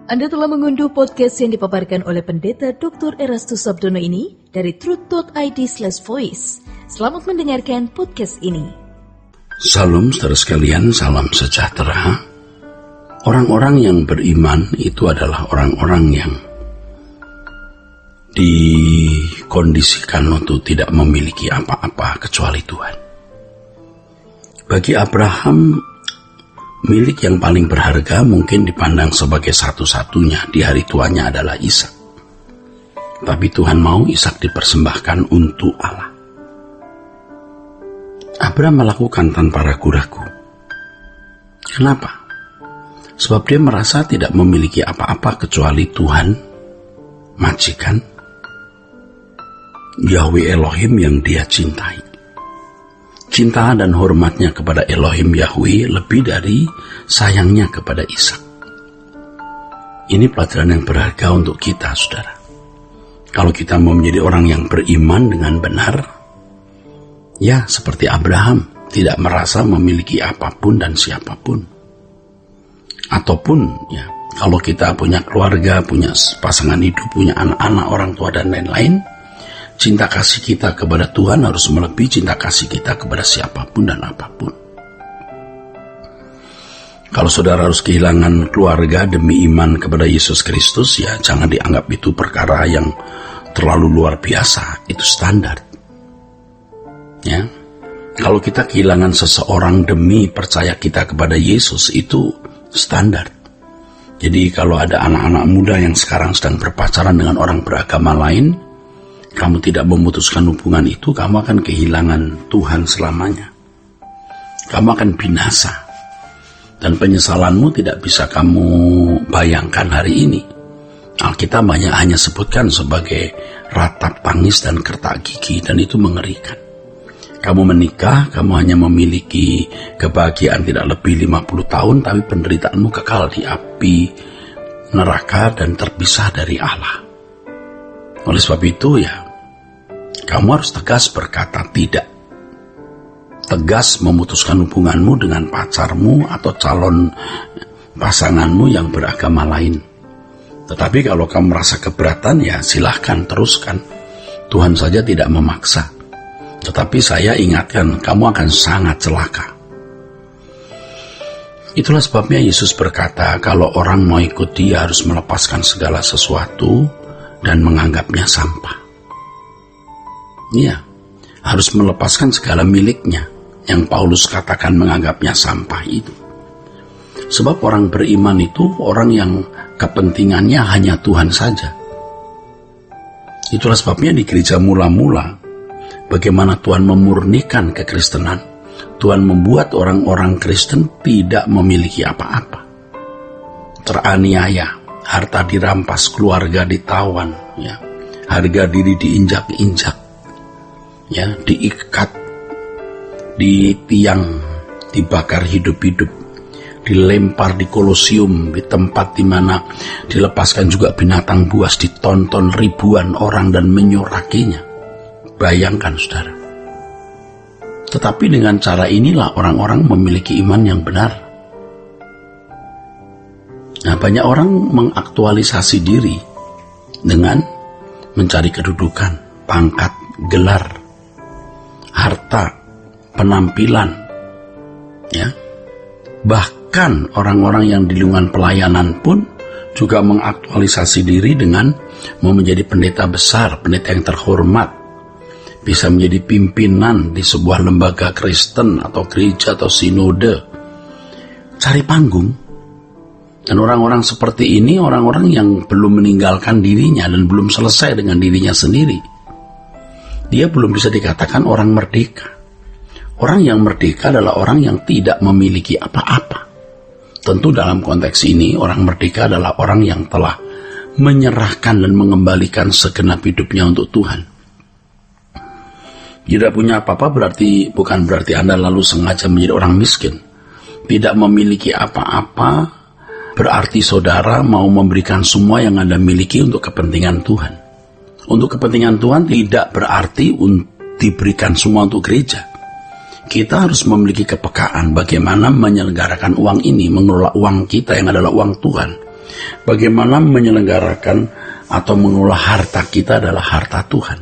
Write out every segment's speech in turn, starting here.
Anda telah mengunduh podcast yang dipaparkan oleh Pendeta Dr. Erastus Sabdono ini dari truth.id/voice. Selamat mendengarkan podcast ini. Salam saudara sekalian, salam sejahtera. Orang-orang yang beriman itu adalah orang-orang yang dikondisikan untuk tidak memiliki apa-apa kecuali Tuhan. Bagi Abraham, milik yang paling berharga mungkin dipandang sebagai satu-satunya di hari tuanya adalah Ishak. Tapi Tuhan mau Ishak dipersembahkan untuk Allah. Abraham melakukan tanpa ragu-ragu. Kenapa? Sebab dia merasa tidak memiliki apa-apa kecuali Tuhan, majikan, Yahweh Elohim yang dia cintai. Cinta dan hormatnya kepada Elohim Yahweh lebih dari sayangnya kepada Ishak. Ini pelajaran yang berharga untuk kita, saudara. Kalau kita mau menjadi orang yang beriman dengan benar, ya seperti Abraham, tidak merasa memiliki apapun dan siapapun. Ataupun ya, kalau kita punya keluarga, punya pasangan hidup, punya anak-anak, orang tua dan lain-lain, cinta kasih kita kepada Tuhan harus melebihi cinta kasih kita kepada siapapun dan apapun. Kalau saudara harus kehilangan keluarga demi iman kepada Yesus Kristus, ya jangan dianggap itu perkara yang terlalu luar biasa, itu standar. Ya, kalau kita kehilangan seseorang demi percaya kita kepada Yesus, itu standar. Jadi kalau ada anak-anak muda yang sekarang sedang berpacaran dengan orang beragama lain, kamu tidak memutuskan hubungan itu, kamu akan kehilangan Tuhan selamanya. Kamu akan binasa. Dan penyesalanmu tidak bisa kamu bayangkan hari ini. Alkitab hanya sebutkan sebagai ratap tangis dan kertak gigi, dan itu mengerikan. Kamu menikah, kamu hanya memiliki kebahagiaan tidak lebih 50 tahun, tapi penderitaanmu kekal di api neraka dan terpisah dari Allah. Oleh sebab itu ya, kamu harus tegas berkata tidak. Tegas memutuskan hubunganmu dengan pacarmu atau calon pasanganmu yang beragama lain. Tetapi kalau kamu merasa keberatan, ya silahkan teruskan. Tuhan saja tidak memaksa. Tetapi saya ingatkan, kamu akan sangat celaka. Itulah sebabnya Yesus berkata, kalau orang mau ikut dia harus melepaskan segala sesuatu dan menganggapnya sampah. Iya, harus melepaskan segala miliknya yang Paulus katakan menganggapnya sampah itu. Sebab orang beriman itu orang yang kepentingannya hanya Tuhan saja. Itulah sebabnya di gereja mula-mula, bagaimana Tuhan memurnikan kekristenan, Tuhan membuat orang-orang Kristen tidak memiliki apa-apa. Teraniaya, harta dirampas, keluarga ditawan, ya, harga diri diinjak-injak. Ya, diikat di tiang, dibakar hidup-hidup, dilempar di kolosium, di tempat di mana dilepaskan juga binatang buas, ditonton ribuan orang dan menyorakinya. Bayangkan, saudara. Tetapi dengan cara inilah orang-orang memiliki iman yang benar. Nah, banyak orang mengaktualisasi diri dengan mencari kedudukan, pangkat, gelar, harta, penampilan, ya. Bahkan orang-orang yang di lingkungan pelayanan pun juga mengaktualisasi diri dengan mau menjadi pendeta besar, pendeta yang terhormat, bisa menjadi pimpinan di sebuah lembaga Kristen atau gereja atau sinode. Cari panggung. Dan orang-orang seperti ini orang-orang yang belum meninggalkan dirinya dan belum selesai dengan dirinya sendiri. Dia belum bisa dikatakan orang merdeka. Orang yang merdeka adalah orang yang tidak memiliki apa-apa. Tentu dalam konteks ini orang merdeka adalah orang yang telah menyerahkan dan mengembalikan segenap hidupnya untuk Tuhan. Tidak punya apa-apa bukan berarti Anda lalu sengaja menjadi orang miskin. Tidak memiliki apa-apa berarti saudara mau memberikan semua yang Anda miliki untuk kepentingan Tuhan. Untuk kepentingan Tuhan tidak berarti diberikan semua untuk gereja. Kita harus memiliki kepekaan bagaimana menyelenggarakan uang ini, mengelola uang kita yang adalah uang Tuhan Bagaimana menyelenggarakan atau mengelola harta kita adalah harta Tuhan.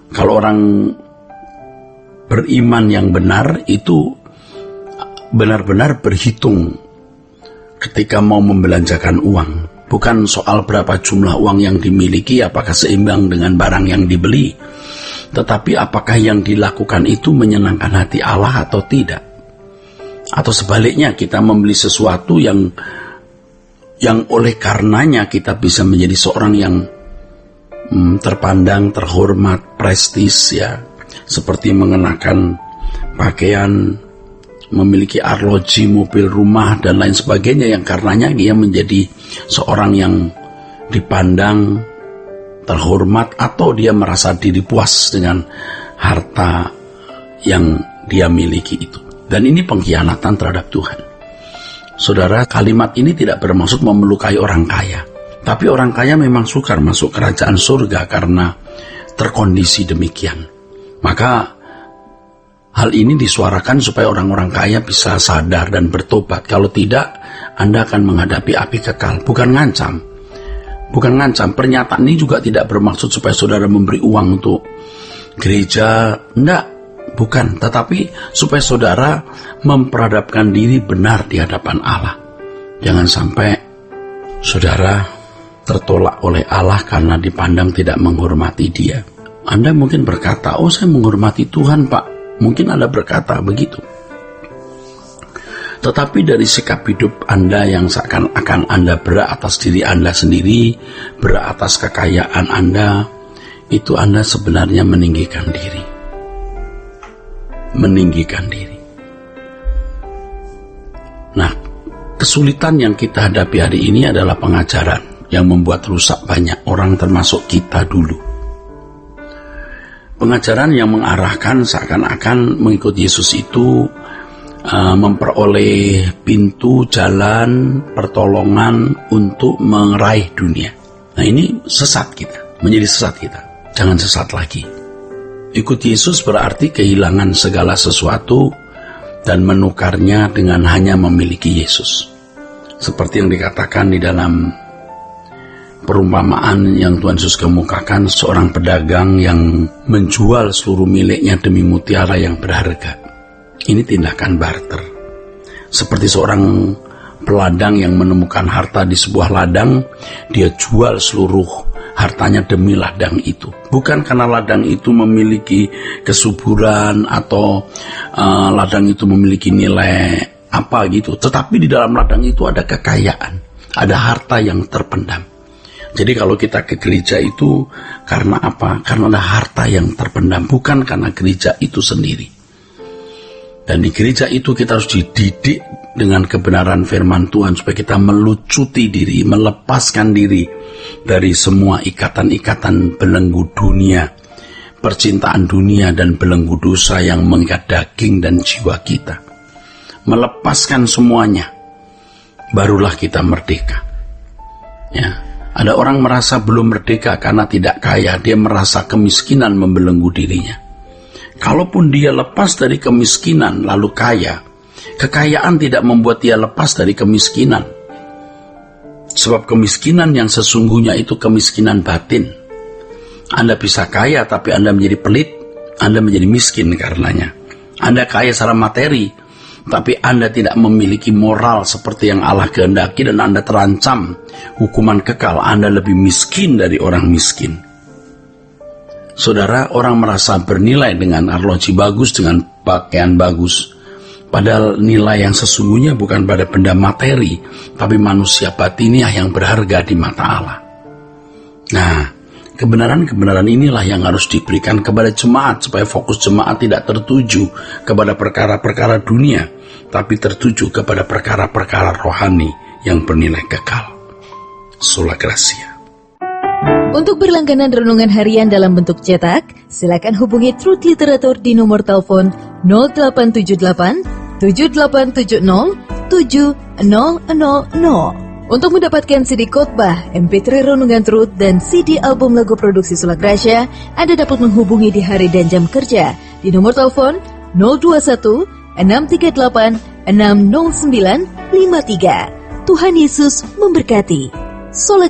Kalau orang beriman yang benar itu benar-benar berhitung ketika mau membelanjakan uang. Bukan soal berapa jumlah uang yang dimiliki, apakah seimbang dengan barang yang dibeli, tetapi apakah yang dilakukan itu menyenangkan hati Allah atau tidak. Atau sebaliknya, kita membeli sesuatu yang oleh karenanya kita bisa menjadi seorang yang terpandang, terhormat, prestis, ya, seperti mengenakan pakaian, memiliki arloji, mobil, rumah, dan lain sebagainya, yang karenanya dia menjadi seorang yang dipandang, terhormat, atau dia merasa diri puas dengan harta yang dia miliki itu. Dan ini pengkhianatan terhadap Tuhan. Saudara, kalimat ini tidak bermaksud memelukai orang kaya, tapi orang kaya memang sukar masuk kerajaan surga karena terkondisi demikian. Maka hal ini disuarakan supaya orang-orang kaya bisa sadar dan bertobat. Kalau tidak, Anda akan menghadapi api kekal. Bukan ngancam. Pernyataan ini juga tidak bermaksud supaya saudara memberi uang untuk gereja. Enggak, bukan. Tetapi supaya saudara memperadabkan diri benar di hadapan Allah. Jangan sampai saudara tertolak oleh Allah karena dipandang tidak menghormati Dia. Anda mungkin berkata, oh saya menghormati Tuhan Pak. Mungkin Anda berkata begitu. Tetapi dari sikap hidup Anda yang seakan-akan Anda berat atas diri Anda sendiri, berat atas kekayaan Anda, itu Anda sebenarnya meninggikan diri. Nah, kesulitan yang kita hadapi hari ini adalah pengajaran yang membuat rusak banyak orang, termasuk kita dulu. Pengajaran yang mengarahkan seakan-akan mengikut Yesus itu memperoleh pintu jalan pertolongan untuk meraih dunia. Nah, ini sesat kita, menjadi sesat kita. Jangan sesat lagi. Ikut Yesus berarti kehilangan segala sesuatu dan menukarnya dengan hanya memiliki Yesus. Seperti yang dikatakan di dalam perumpamaan yang Tuhan Yesus kemukakan, seorang pedagang yang menjual seluruh miliknya demi mutiara yang berharga. Ini tindakan barter. Seperti seorang peladang yang menemukan harta di sebuah ladang, dia jual seluruh hartanya demi ladang itu. Bukan karena ladang itu memiliki kesuburan atau ladang itu memiliki nilai apa gitu, tetapi di dalam ladang itu ada kekayaan, ada harta yang terpendam. Jadi kalau kita ke gereja itu karena apa? Karena ada harta yang terpendam, bukan karena gereja itu sendiri. Dan di gereja itu kita harus dididik dengan kebenaran firman Tuhan supaya kita melucuti diri, melepaskan diri dari semua ikatan-ikatan belenggu dunia, percintaan dunia dan belenggu dosa yang mengikat daging dan jiwa kita. Melepaskan semuanya, barulah kita merdeka. Ya. Ada orang merasa belum merdeka karena tidak kaya, dia merasa kemiskinan membelenggu dirinya. Kalaupun dia lepas dari kemiskinan lalu kaya, kekayaan tidak membuat dia lepas dari kemiskinan. Sebab kemiskinan yang sesungguhnya itu kemiskinan batin. Anda bisa kaya tapi Anda menjadi pelit, Anda menjadi miskin karenanya. Anda kaya secara materi, tapi Anda tidak memiliki moral seperti yang Allah kehendaki dan Anda terancam hukuman kekal. Anda lebih miskin dari orang miskin. Saudara, orang merasa bernilai dengan arloji bagus, dengan pakaian bagus. Padahal nilai yang sesungguhnya bukan pada benda materi, tapi manusia batiniah yang berharga di mata Allah. Nah, kebenaran-kebenaran inilah yang harus diberikan kepada jemaat supaya fokus jemaat tidak tertuju kepada perkara-perkara dunia, tapi tertuju kepada perkara-perkara rohani yang bernilai kekal. Sola Gracia. Untuk berlangganan renungan harian dalam bentuk cetak, silakan hubungi Truth Literatur di nomor telepon 0878 7870 7000. Untuk mendapatkan CD khotbah, MP3 renungan Truth, dan CD album lagu produksi Sola Gracia, Anda dapat menghubungi di hari dan jam kerja di nomor telepon 021 638 60953. Tuhan Yesus memberkati. Sola